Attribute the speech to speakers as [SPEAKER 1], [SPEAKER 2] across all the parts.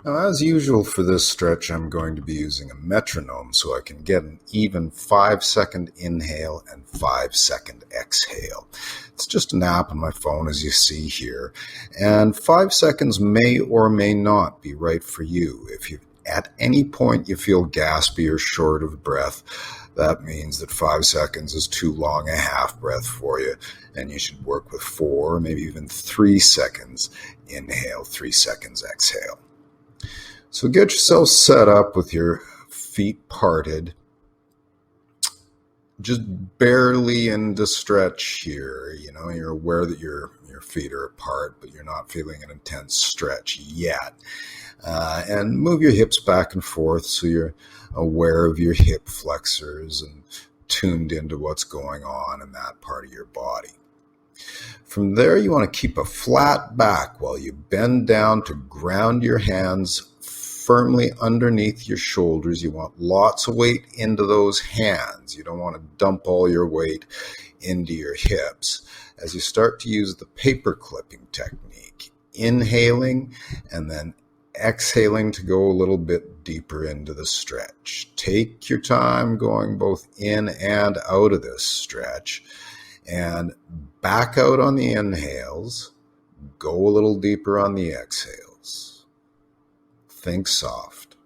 [SPEAKER 1] Now, as usual for this stretch, I'm going to be using a metronome so I can get an even 5-second inhale and 5-second exhale. It's just an app on my phone, as you see here, and 5 seconds may or may not be right for you. If you at any point you feel gaspy or short of breath, that means that 5 seconds is too long a half breath for you, and you should work with 4, maybe even 3 seconds inhale, 3 seconds exhale. So get yourself set up with your feet parted, just barely in the stretch here. You know, you're aware that your feet are apart, but you're not feeling an intense stretch yet. And move your hips back and forth so you're aware of your hip flexors and tuned into what's going on in that part of your body. From there, you want to keep a flat back while you bend down to ground your hands firmly underneath your shoulders. You want lots of weight into those hands. You don't want to dump all your weight into your hips. As you start to use the paper clipping technique, inhaling and then exhaling to go a little bit deeper into the stretch. Take your time going both in and out of this stretch, and back out on the inhales, go a little deeper on the exhales. Think soft.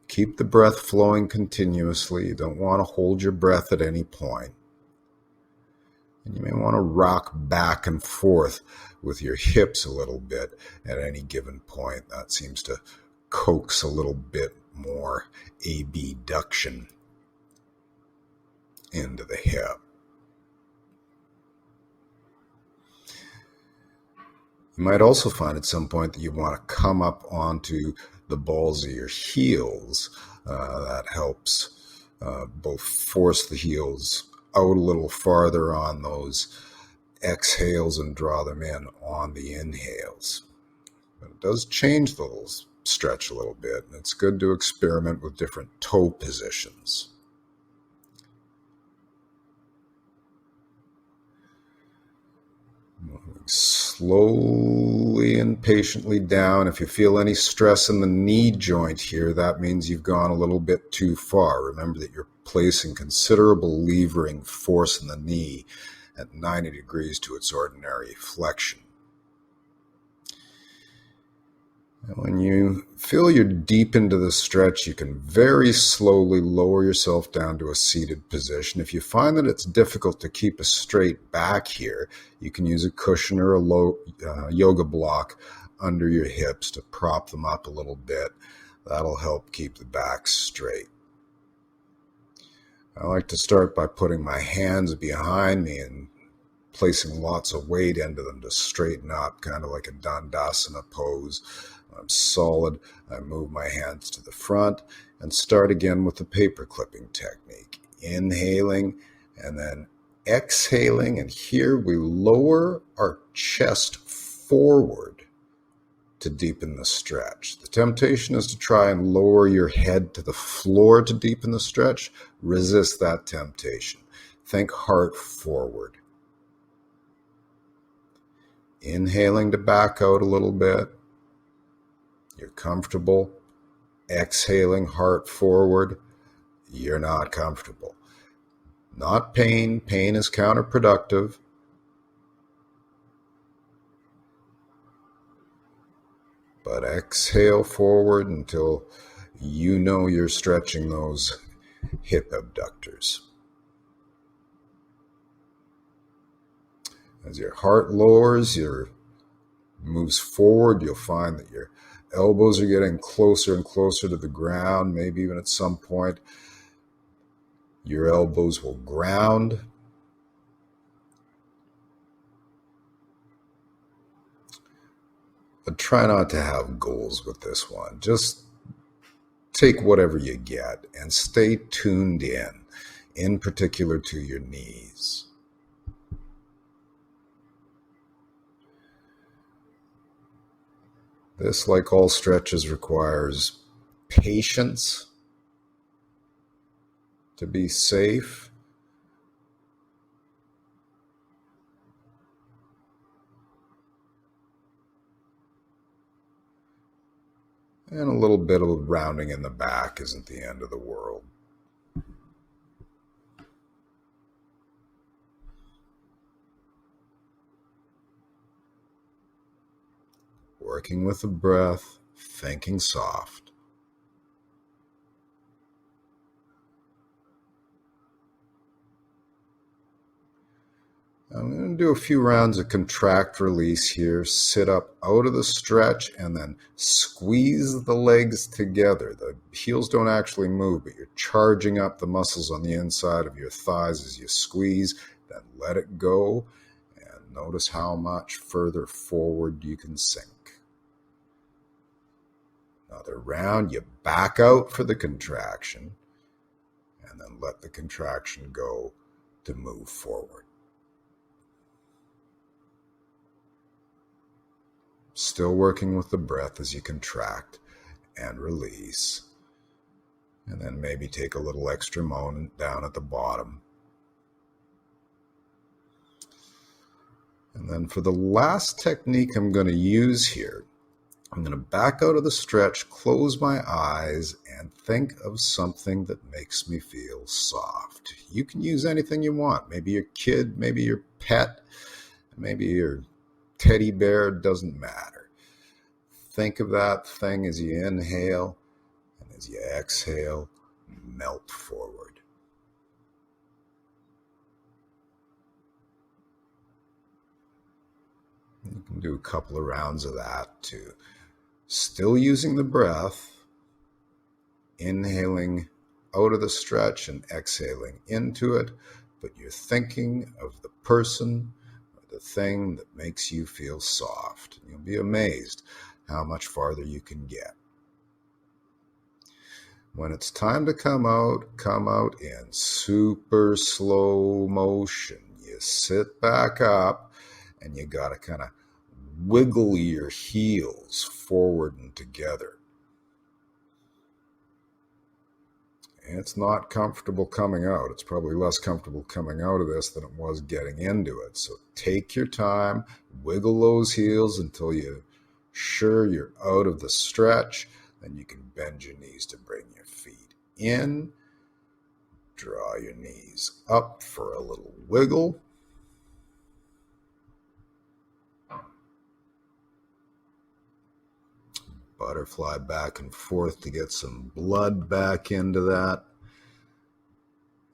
[SPEAKER 1] Keep the breath flowing continuously. You don't want to hold your breath at any point. And you may want to rock back and forth with your hips a little bit at any given point. That seems to coax a little bit more abduction into the hip. You might also find at some point that you want to come up onto the balls of your heels. That helps both force the heels out a little farther on those exhales and draw them in on the inhales. But it does change the little stretch a little bit, and it's good to experiment with different toe positions. Moving slowly and patiently down. If you feel any stress in the knee joint here, that means you've gone a little bit too far. Remember that you're placing considerable levering force in the knee at 90 degrees to its ordinary flexion. And when you feel you're deep into the stretch, you can very slowly lower yourself down to a seated position. If you find that it's difficult to keep a straight back here, you can use a cushion or a yoga block under your hips to prop them up a little bit. That'll help keep the back straight. I like to start by putting my hands behind me and placing lots of weight into them to straighten up, kind of like a Dandasana pose. When I'm solid, I move my hands to the front and start again with the paper clipping technique. Inhaling and then exhaling, and here we lower our chest forward to deepen the stretch. The temptation is to try and lower your head to the floor to deepen the stretch. Resist that temptation. Think heart forward. Inhaling to back out a little bit. You're comfortable. Exhaling, heart forward. You're not comfortable. Not pain. Pain is counterproductive. But exhale forward until you know you're stretching those hip abductors. As your heart lowers, moves forward, you'll find that your elbows are getting closer and closer to the ground. Maybe even at some point, your elbows will ground. But try not to have goals with this one. Just take whatever you get and stay tuned in particular to your knees. This, like all stretches, requires patience to be safe. And a little bit of rounding in the back isn't the end of the world. Working with the breath, thinking soft. I'm going to do a few rounds of contract release here. Sit up out of the stretch and then squeeze the legs together. The heels don't actually move, but you're charging up the muscles on the inside of your thighs as you squeeze. Then let it go and notice how much further forward you can sink. Another round, you back out for the contraction and then let the contraction go to move forward. Still working with the breath as you contract and release. And then maybe take a little extra moment down at the bottom. And then for the last technique I'm going to use here, I'm going to back out of the stretch, close my eyes, and think of something that makes me feel soft. You can use anything you want. Maybe your kid, maybe your pet, maybe your teddy bear, doesn't matter. Think of that thing as you inhale, and as you exhale, melt forward. You can do a couple of rounds of that too. Still using the breath, inhaling out of the stretch and exhaling into it, but you're thinking of the person or the thing that makes you feel soft. You'll be amazed how much farther you can get. When it's time to come out in super slow motion. You sit back up and you got to kind of wiggle your heels forward and together. And it's not comfortable coming out. It's probably less comfortable coming out of this than it was getting into it. So take your time, wiggle those heels until you're sure you're out of the stretch. Then you can bend your knees to bring your feet in. Draw your knees up for a little wiggle. Butterfly back and forth to get some blood back into that.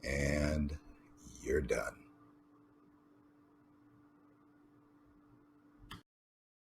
[SPEAKER 1] And you're done.